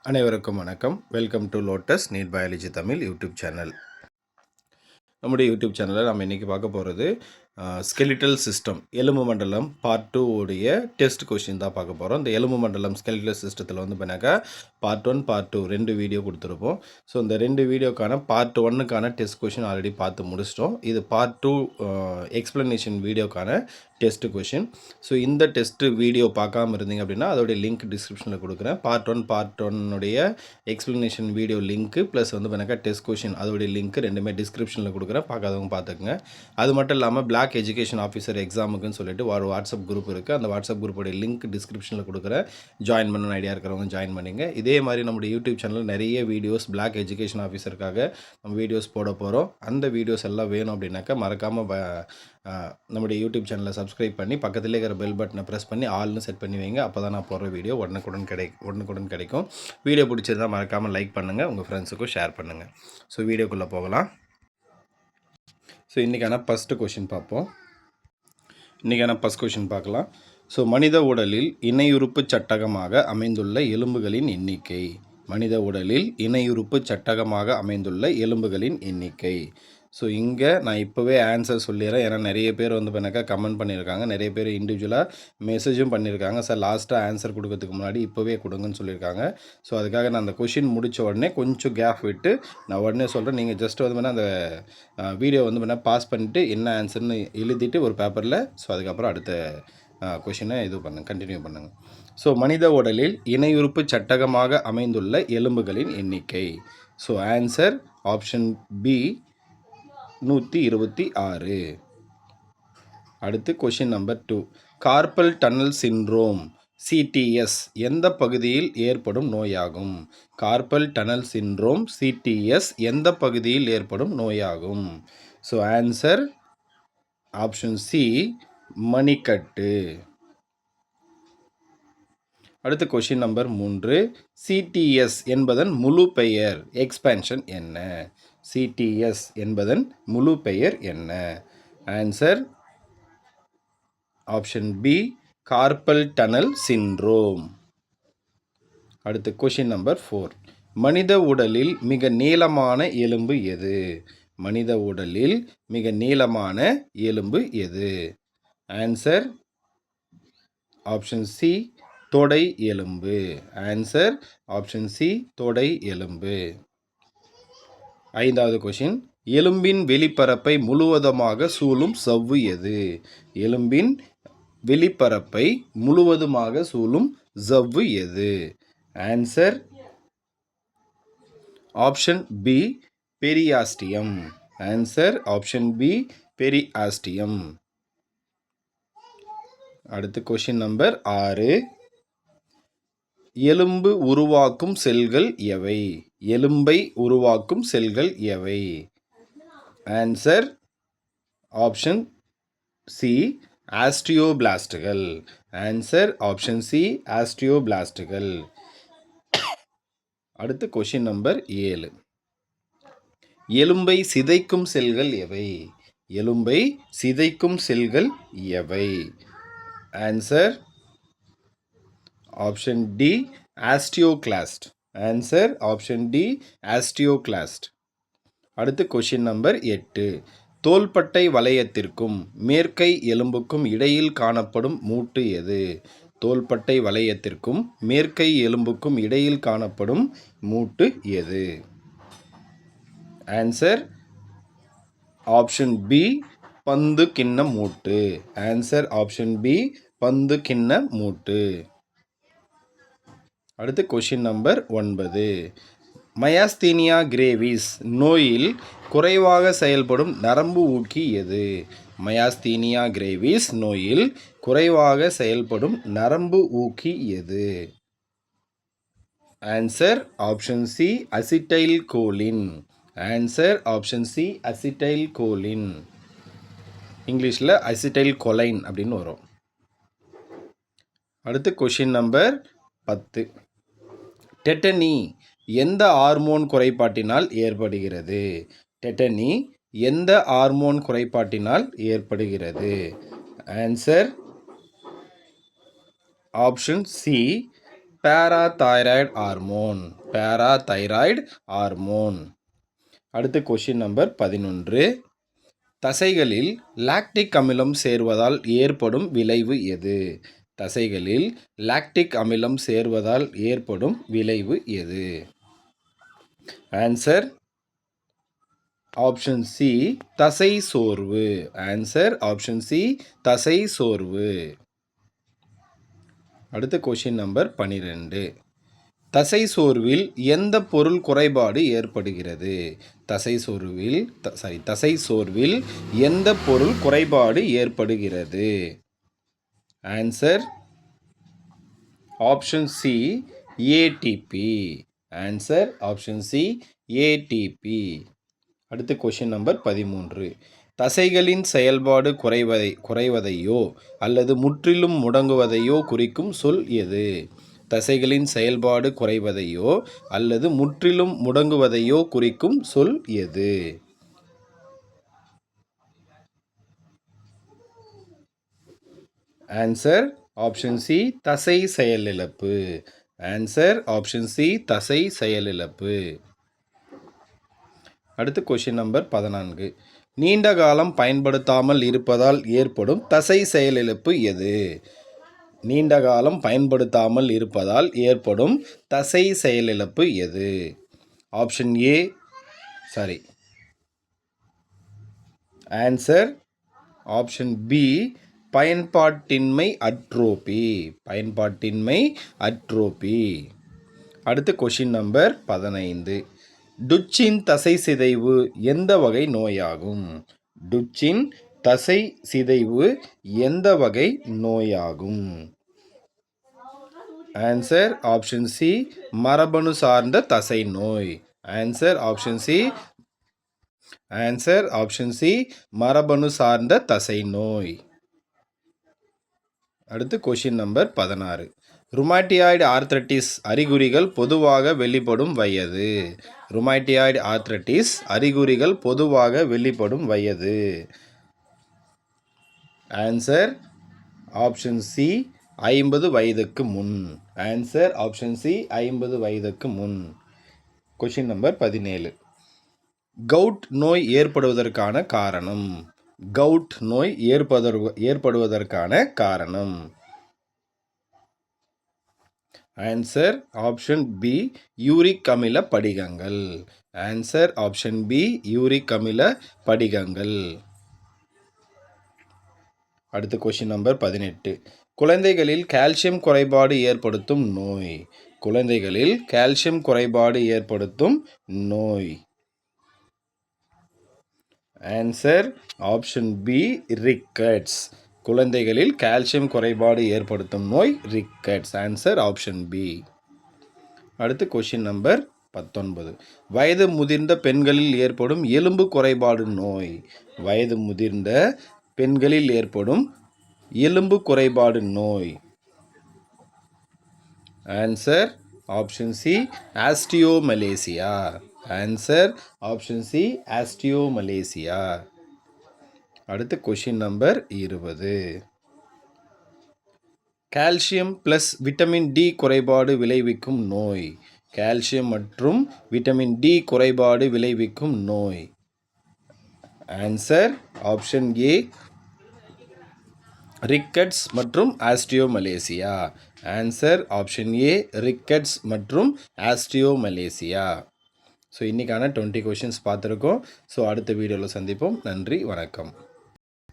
அனைவருக்கும் வணக்கம். Welcome to lotus NEET biology Tamil YouTube channel. நம்முடைய யூடியூப் சேனலில் நம்ம இன்றைக்கி பார்க்க போகிறது ஸ்கெலிட்டல் சிஸ்டம் எலும்பு மண்டலம் பார்ட் 2 உடைய டெஸ்ட் கொஷின் தான் பார்க்க போகிறோம். இந்த எலும்பு மண்டலம் ஸ்கெலிட்டல் சிஸ்டத்தில் வந்து பண்ணாக்கா பார்ட் 1 பார்ட் 2 2 வீடியோ கொடுத்துருப்போம். ஸோ இந்த 2 வீடியோக்கான பார்ட் 1க்கான டெஸ்ட் கொஷின் ஆல்ரெடி பார்த்து முடிச்சிட்டோம். இது பார்ட் 2 எக்ஸ்ப்ளனேஷன் வீடியோக்கான டெஸ்ட் கொஷின். ஸோ இந்த டெஸ்ட் வீடியோ பார்க்காம இருந்தீங்க அப்படின்னா அதோடைய லிங்க் டிஸ்கிரிப்ஷனில் கொடுக்குறேன். பார்ட் 1 எக்ஸ்ப்ளனேஷன் வீடியோ லிங்க்கு ப்ளஸ் வந்து பண்ணாக்கா டெஸ்ட் கொஷின் அதோடைய லிங்க் ரெண்டுமே டிஸ்கிரிப்ஷனில் கொடுக்குறேன். பார்க்காதவங்க பார்த்துக்குங்க. அது மட்டும் இல்லாமல் பிளாக் எஜுகேஷன் ஆஃபீஸர் எக்ஸாமுக்குன்னு சொல்லிட்டு ஒரு வாட்ஸ்அப் குரூப் இருக்குது. அந்த வாட்ஸ்அப் குரூப்போடைய லிங்க் டிஸ்கிரிப்ஷனில் கொடுக்குறேன். ஜாயின் பண்ணணும் ஐடியா இருக்கிறவங்க ஜாயின் பண்ணிங்க. இதே மாதிரி நம்முடைய யூடியூப் சேனலில் நிறைய வீடியோஸ் பிளாக் எஜுகேஷன் ஆஃபீஸருக்காக நம்ம வீடியோஸ் போட போகிறோம். அந்த வீடியோஸ் எல்லாம் வேணும் அப்படின்னாக்கா மறக்காமல் நம்முடைய யூடியூப் சேனலை சப்ஸ்கிரைப் பண்ணி பக்கத்திலே இருக்கிற பெல் பட்டனை ப்ரெஸ் பண்ணி ஆல்னு செட் பண்ணி வைங்க. அப்போ தான் நான் போடுற வீடியோ உடனுக்குடன் கிடைக்கும். வீடியோ பிடிச்சிருந்தால் மறக்காமல் லைக் பண்ணுங்கள், உங்கள் ஃப்ரெண்ட்ஸுக்கும் ஷேர் பண்ணுங்கள். ஸோ வீடியோக்குள்ளே போகலாம். ஸோ இன்றைக்கான ஃபஸ்ட்டு கொஷின் பார்ப்போம். பார்க்கலாம். ஸோ மனித உடலில் இணையுறுப்பு சட்டகமாக அமைந்துள்ள எலும்புகளின் எண்ணிக்கை. மனித உடலில் இணையுறுப்பு சட்டகமாக அமைந்துள்ள எலும்புகளின் எண்ணிக்கை. ஸோ இங்கே நான் இப்போவே ஆன்சர் சொல்லிடுறேன். ஏன்னா நிறைய பேர் வந்து பண்ணாக்கா கமெண்ட் பண்ணியிருக்காங்க, நிறைய பேர் இண்டிவிஜுவலாக மெசேஜும் பண்ணியிருக்காங்க. சார் லாஸ்ட்டாக ஆன்சர் கொடுக்கறதுக்கு முன்னாடி இப்போவே கொடுங்கன்னு சொல்லியிருக்காங்க. ஸோ அதுக்காக நான் அந்த கொஷின் முடித்த உடனே கொஞ்சம் கேப் விட்டு நான் உடனே சொல்கிறேன். நீங்கள் ஜஸ்ட் வந்து பண்ணால் அந்த வீடியோ வந்து பண்ணால் பாஸ் பண்ணிவிட்டு என்ன ஆன்சர்னு எழுதிட்டு ஒரு பேப்பரில், ஸோ அதுக்கப்புறம் அடுத்த கொஷினை கண்டினியூ பண்ணுங்கள். ஸோ மனித உடலில் இணையுறுப்பு சட்டகமாக அமைந்துள்ள எலும்புகளின் எண்ணிக்கை. So answer option B 126. அடுத்து question number 2. Carpal tunnel syndrome CTS எந்த பகுதியில் ஏற்படும் நோயாகும்? கார்பல் டன்னல் சிண்ட்ரோம் சிடிஎஸ் எந்த பகுதியில் ஏற்படும் நோயாகும்? ஸோ ஆன்சர் ஆப்ஷன் சி மணிக்கட்டு. அடுத்து கொஷின் நம்பர் 3. சிடிஎஸ் என்பதன் முழு பெயர் எக்ஸ்பேன்ஷன் என்ன? சிடிஎஸ் என்பதன் முழு பெயர் என்ன? Answer option B carpal tunnel syndrome. அடுத்து கொஷின் நம்பர் 4. மனித உடலில் மிக நீளமான எலும்பு எது? மனித உடலில் மிக நீளமான எலும்பு எது? ஆன்சர் ஆப்ஷன் சி தொடை எலும்பு. ஆன்சர் ஆப்ஷன் சி தொடை எலும்பு. 5வது கொஷின். எலும்பின் வெளிப்பரப்பை முழுவதுமாக சூழும் சவ்வு எது? எலும்பின் வெளிப்பரப்பை முழுவதுமாக சூழும் சவ்வு எது? Answer option B periosteum. Answer option B periosteum. அடுத்து கொஷின் நம்பர் 6. எலும்பு உருவாக்கும் செல்கள் எவை? எலும்பை உருவாக்கும் செல்கள் எவை? ஆன்சர் ஆப்ஷன் சி ஆஸ்டியோபிளாஸ்டுகள். ஆன்சர் ஆப்ஷன் சி ஆஸ்டியோபிளாஸ்டுகள். அடுத்து கொஷின் நம்பர் 7. எலும்பை சிதைக்கும் செல்கள் எவை? எலும்பை சிதைக்கும் செல்கள் எவை? Answer option D osteoclast. Answer option D osteoclast. அடுத்து கொஷின் நம்பர் 8. தோள்பட்டை வளையத்திற்கும் மேற்கை எலும்புக்கும் இடையில் காணப்படும் மூட்டு எது? தோள்பட்டை வளையத்திற்கும் மேற்கை எலும்புக்கும் இடையில் காணப்படும் மூட்டு எது? ஆன்சர் ஆப்ஷன் பி பந்து கிண்ண மூட்டு. ஆன்சர் ஆப்ஷன் பி பந்து கிண்ண மூட்டு. அடுத்து கொஷின் நம்பர் 9. மயாஸ்தீனியா கிரேவிஸ் நோயில் குறைவாக செயல்படும் நரம்பு ஊக்கி எது? மயாஸ்தீனியா கிரேவிஸ் நோயில் குறைவாக செயல்படும் நரம்பு ஊக்கி எது? ஆன்சர் ஆப்ஷன் சி அசிட்டைல் கோலின். ஆன்சர் ஆப்ஷன் சி அசிட்டைல் கோலின். இங்கிலீஷில் அசிட்டைல் கொலைன் அப்படின்னு வரும். அடுத்து கொஷின் நம்பர் 10. டெட்டனி எந்த ஹார்மோன் குறைபாட்டினால் ஏற்படுகிறது? டெட்டனி எந்த ஹார்மோன் குறைபாட்டினால் ஏற்படுகிறது? Answer option C parathyroid hormone. Parathyroid hormone. அடுத்து கொஷின் நம்பர் 11. தசைகளில் லாக்டிக் அமிலம் சேர்வதால் ஏற்படும் விளைவு எது? தசைகளில் லாக்டிக் அமிலம் சேர்வதால் ஏற்படும் விளைவு எது? ஆன்சர் ஆப்ஷன் சி, தசை சோர்வு. ஆன்சர் ஆப்ஷன் சி, தசை சோர்வு. அடுத்த கொஷின் நம்பர் 12. தசை சோர்வில் எந்த பொருள் குறைபாடு ஏற்படுகிறது? தசை சோர்வில் எந்த பொருள் குறைபாடு ஏற்படுகிறது? Answer option C, ATP. Answer option C, ATP. அடுத்து கொஷின் நம்பர் 13. தசைகளின் செயல்பாடு குறைவதையோ அல்லது முற்றிலும் முடங்குவதையோ குறிக்கும் சொல் எது? தசைகளின் செயல்பாடு குறைவதையோ அல்லது முற்றிலும் முடங்குவதையோ குறிக்கும் சொல் எது? ஆன்சர் ஆப்ஷன் சி, தசை செயலிழப்பு. ஆன்சர் ஆப்ஷன் சி, தசை செயலிழப்பு. அடுத்து கொஷின் நம்பர் 14. நீண்ட காலம் பயன்படுத்தாமல் இருப்பதால் ஏற்படும் தசை செயலிழப்பு எது? நீண்ட காலம் பயன்படுத்தாமல் இருப்பதால் ஏற்படும் தசை செயலிழப்பு எது? Option A answer option B, பயன்பாட்டின்மை அட்ரோபி. பயன்பாட்டின்மை அட்ரோபி. அடுத்து கொஷின் நம்பர் 15. டுச்சின் தசை சிதைவு எந்த வகை நோயாகும்? டுச்சின் தசை சிதைவு எந்த வகை நோயாகும்? ஆன்சர் ஆப்ஷன் சி, மரபணு சார்ந்த தசை நோய். Answer option C. Answer option C, மரபணு சார்ந்த தசை நோய். அடுத்து கொஷின் நம்பர் 16. ருமாட்டியாய்டு ஆர்த்ரட்டிஸ் அறிகுறிகள் பொதுவாக வெளிப்படும் வயது. ருமாட்டியாய்டு ஆர்த்ரட்டிஸ் அறிகுறிகள் பொதுவாக வெளிப்படும் வயது. ஆன்சர் ஆப்ஷன் சி, 50 வயதுக்கு முன். ஆன்சர் ஆப்ஷன் சி, 50 வயதுக்கு முன். Question number 17. கவுட் நோய் ஏற்படுவதற்கான காரணம். கவுட் நோய் ஏற்படுவதற்கான காரணம். ஆன்சர் ஆப்ஷன் பி, யூரிக் அமில படிகங்கள். ஆன்சர் ஆப்ஷன் பி, யூரிக் அமில படிகங்கள். அடுத்த கொஸ்டின் நம்பர் 18. குழந்தைகளில் கால்சியம் குறைபாடு ஏற்படுத்தும் நோய். குழந்தைகளில் கால்சியம் குறைபாடு ஏற்படுத்தும் நோய். Answer option B, rickets. குழந்தைகளில் கால்சியம் குறைபாடு ஏற்படுத்தும் நோய் ரிக்கெட்ஸ். Answer option B. அடுத்து கொஷின் நம்பர் 19. வயது முதிர்ந்த பெண்களில் ஏற்படும் எலும்பு குறைபாடு நோய். வயது முதிர்ந்த பெண்களில் ஏற்படும் எலும்பு குறைபாடு நோய். Answer option C, osteomalacia. Answer option C, osteomalacia. அடுத்து question number 20. Calcium plus vitamin D குறைபாடு விளைவிக்கும் நோய். கால்சியம் மற்றும் விட்டமின் டி குறைபாடு விளைவிக்கும் நோய். ஆன்சர் ஆப்ஷன் ஏ, ரிக்கெட்ஸ் மற்றும் osteomalacia. Answer option A, rickets மற்றும் ஆஸ்டியோமலேசியா. ஸோ இன்றைக்கான 20 கொஷின்ஸ் பார்த்துருக்கோம். ஸோ அடுத்த வீடியோவில் சந்திப்போம். நன்றி, வணக்கம்.